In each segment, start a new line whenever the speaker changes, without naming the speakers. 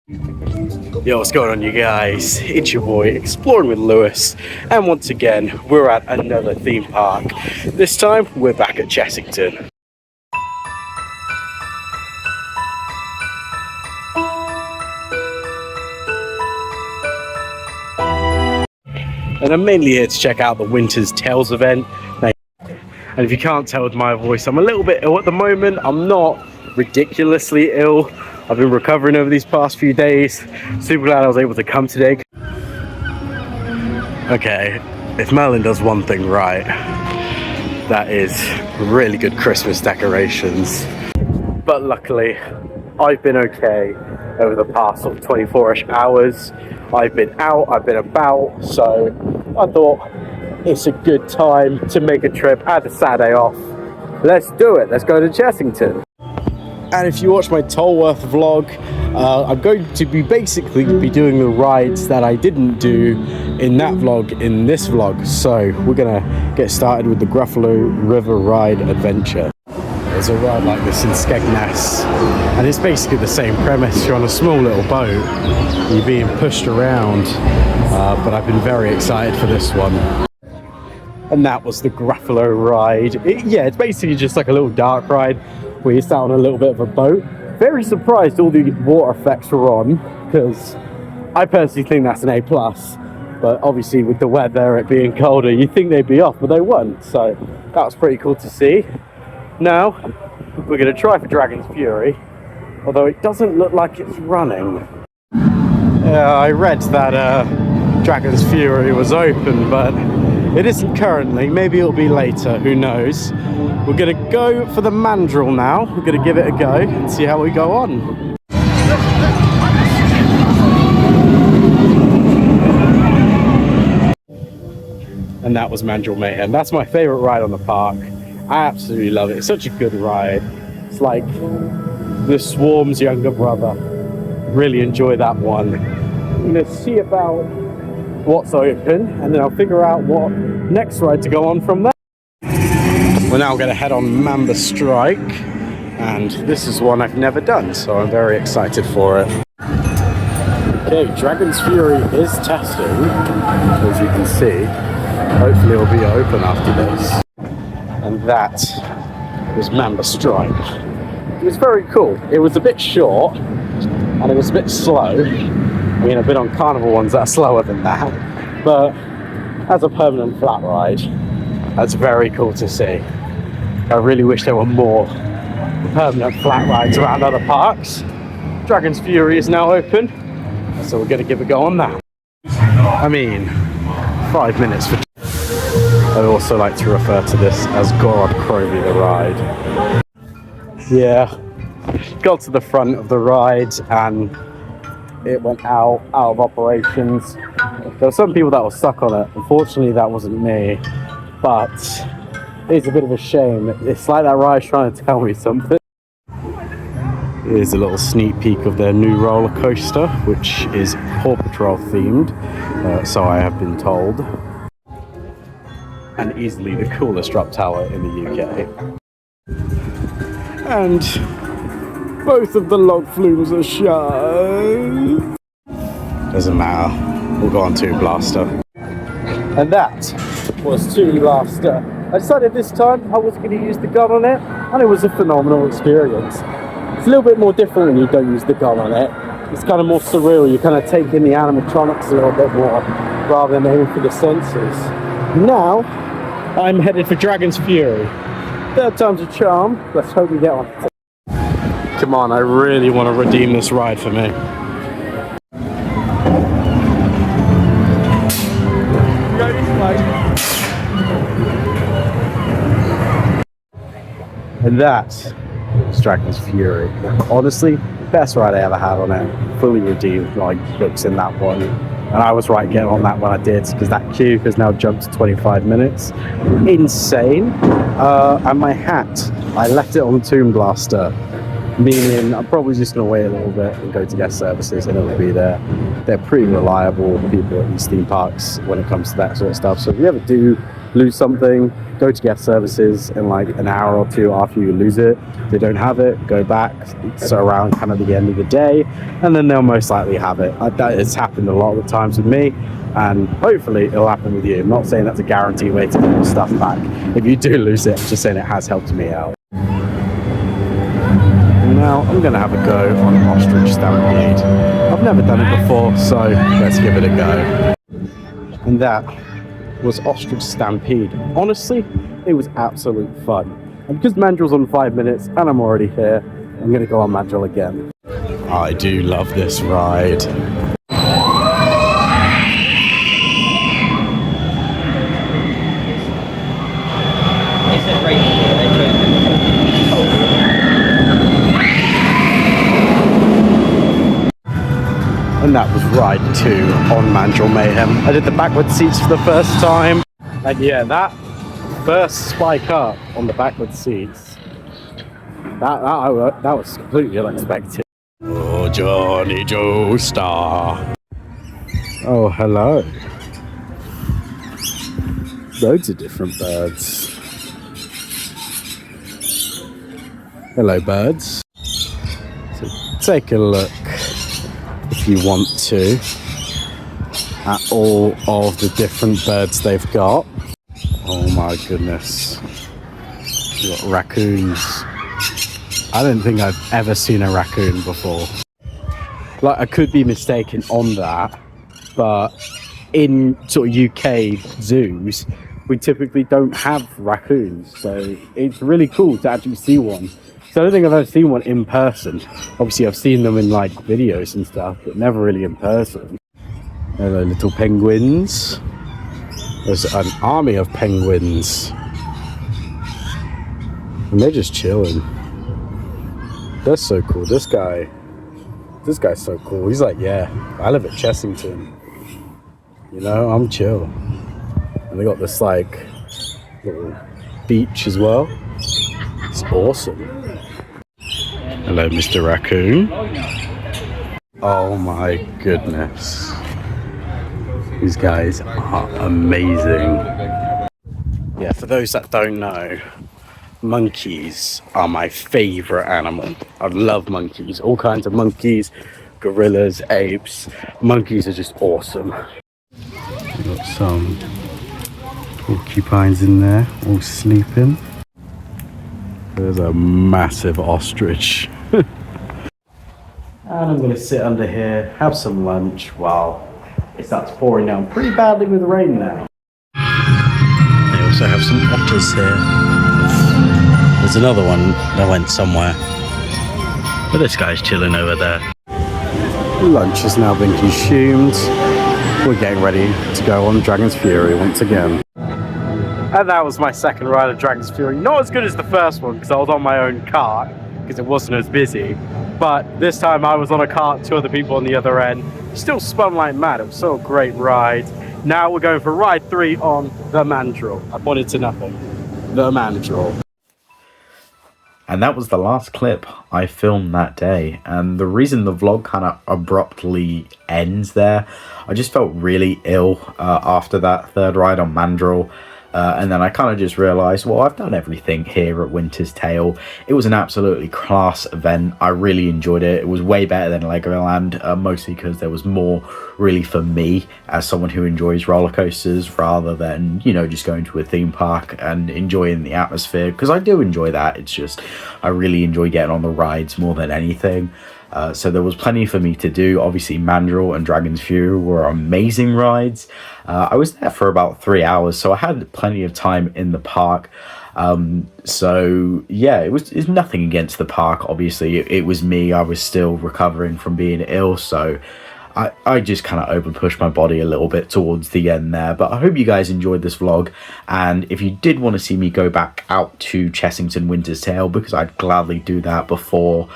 Yo, what's going on, you guys? It's your boy Exploring with Lewis, and once again we're at another theme park. This time we're back at Chessington. And I'm mainly here to check out the Winter's Tales event. And if you can't tell with my voice, I'm a little bit ill at the moment. I'm not ridiculously ill. I've been recovering over these past few days. Super glad I was able to come today. Okay, if Merlin does one thing right, that is really good Christmas decorations. But luckily, I've been okay over the past 24-ish hours. I've been out, I've been about, so I thought it's a good time to make a trip. I had a Saturday off. Let's do it, let's go to Chessington. And if you watch my Tolworth vlog, I'm going to be basically doing the rides that I didn't do in that vlog in this vlog. So we're gonna get started with the Gruffalo River Ride Adventure. There's a ride like this in Skegness, and it's basically the same premise. You're on a small little boat, you're being pushed around, but I've been very excited for this one. And that was the Gruffalo ride. Yeah, it's basically just like a little dark ride where you start on a little bit of a boat. Very surprised all the water effects were on, because I personally think that's an A+. But obviously with the weather, it being colder, you'd think they'd be off, but they weren't. So that was pretty cool to see. Now, we're going to try for Dragon's Fury, although it doesn't look like it's running. I read that Dragon's Fury was open, but it isn't currently. Maybe it'll be later, who knows. We're going to go for the mandrel now. We're going to give it a go and see how we go on. And that was Mandrel Mayhem. That's my favourite ride on the park. I absolutely love it. It's such a good ride. It's like the Swarm's younger brother. Really enjoy that one. I'm going to see about what's open, and then I'll figure out what next ride to go on from there. We're now going to head on Mamba Strike, and this is one I've never done, so I'm very excited for it. Okay, Dragon's Fury is testing, as you can see. Hopefully it'll be open after this. And that was Mamba Strike. It was very cool. It was a bit short, and it was a bit slow. I mean, I've been on carnival ones that are slower than that, but as a permanent flat ride, that's very cool to see. I really wish there were more permanent flat rides around other parks. Dragon's Fury is now open, so we're going to give a go on that. I mean, 5 minutes for... I also like to refer to this as Gorod Krovi the ride. Yeah, got to the front of the ride and it went out of operations. There were some people that were stuck on it. Unfortunately, that wasn't me, but it's a bit of a shame. It's like that ride's trying to tell me something. Here's a little sneak peek of their new roller coaster, which is Paw Patrol themed, so I have been told. And easily the coolest drop tower in the UK. And both of the log flumes are shut. Doesn't matter, we'll go on Tomb Blaster. And that was Tomb Blaster. I decided this time I was going to use the gun on it, and it was a phenomenal experience. It's a little bit more different when you don't use the gun on it. It's kind of more surreal, you kind of take in the animatronics a little bit more, rather than aiming for the sensors. Now, I'm headed for Dragon's Fury. Third time's a charm, let's hope we get on. Come on, I really want to redeem this ride for me. And that was Dragon's Fury. Honestly, best ride I ever had on it. Fully redeemed like looks in that one. And I was right getting on that when I did, because that queue has now jumped to 25 minutes. Insane. And my hat, I left it on Tomb Blaster, meaning I'm probably just going to wait a little bit and go to guest services and it'll be there. They're pretty reliable people at these theme parks when it comes to that sort of stuff. So if you ever do lose something, go to guest services in like an hour or two after you lose it. If they don't have it, go back. It's around kind of the end of the day, and then they'll most likely have it. That has happened a lot of the times with me, and hopefully it'll happen with you. I'm not saying that's a guaranteed way to get your stuff back. If you do lose it, I'm just saying it has helped me out. Now I'm going to have a go on Ostrich Stampede. I've never done it before, so let's give it a go. And that was Ostrich Stampede. Honestly, it was absolute fun. And because Mandrel's on 5 minutes and I'm already here, I'm going to go on Mandrel again. I do love this ride. And that was ride 2 on Mandrel Mayhem. I did the backward seats for the first time. And yeah, that first spike up on the backward seats, that was completely unexpected. Oh, Johnny Joestar. Oh, hello. Loads of different birds. Hello, birds. So take a look, if you want to, at all of the different birds they've got. Oh my goodness. You've got raccoons. I don't think I've ever seen a raccoon before. Like, I could be mistaken on that, but in sort of UK zoos, we typically don't have raccoons. So it's really cool to actually see one. So I don't think I've ever seen one in person. Obviously I've seen them in like videos and stuff, but never really in person. Hello, little penguins. There's an army of penguins. And they're just chilling. They're so cool. This guy's so cool. He's like, yeah, I live at Chessington. You know, I'm chill. And they got this like little beach as well. It's awesome. Hello, Mr. Raccoon. Oh my goodness. These guys are amazing. Yeah, for those that don't know, monkeys are my favorite animal. I love monkeys. All kinds of monkeys, gorillas, apes. Monkeys are just awesome. Got some porcupines in there, all sleeping. There's a massive ostrich. And I'm going to sit under here, have some lunch while it starts pouring down pretty badly with rain now. They also have some otters here. There's another one that went somewhere. But this guy's chilling over there. Lunch has now been consumed. We're getting ready to go on Dragon's Fury once again. And that was my second ride of Dragon's Fury. Not as good as the first one because I was on my own cart because it wasn't as busy. But this time I was on a cart, 2 other people on the other end. Still spun like mad. It was so a great ride. Now we're going for ride 3 on the Mandrel. I pointed to nothing. The Mandrel.
And that was the last clip I filmed that day. And the reason the vlog kind of abruptly ends there, I just felt really ill after that third ride on Mandrel. And then I kind of just realised, well, I've done everything here at Winter's Tale. It was an absolutely class event. I really enjoyed it. It was way better than Legoland, mostly because there was more really for me as someone who enjoys roller coasters rather than, you know, just going to a theme park and enjoying the atmosphere. Because I do enjoy that. It's just, I really enjoy getting on the rides more than anything. So there was plenty for me to do. Obviously, Mandrel and Dragon's Fury were amazing rides. I was there for about 3 hours, so I had plenty of time in the park. So yeah, it's nothing against the park. Obviously, it was me. I was still recovering from being ill, so I just kind of over pushed my body a little bit towards the end there. But I hope you guys enjoyed this vlog, and if you did want to see me go back out to Chessington Winter's Tale, because I'd gladly do that before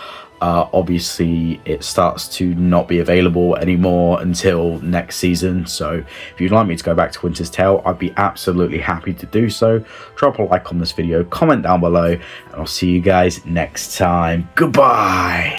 obviously it starts to not be available anymore until next season. So if you'd like me to go back to Winter's Tale, I'd be absolutely happy to do so. Drop a like on this video, comment down below, and I'll see you guys next time. Goodbye.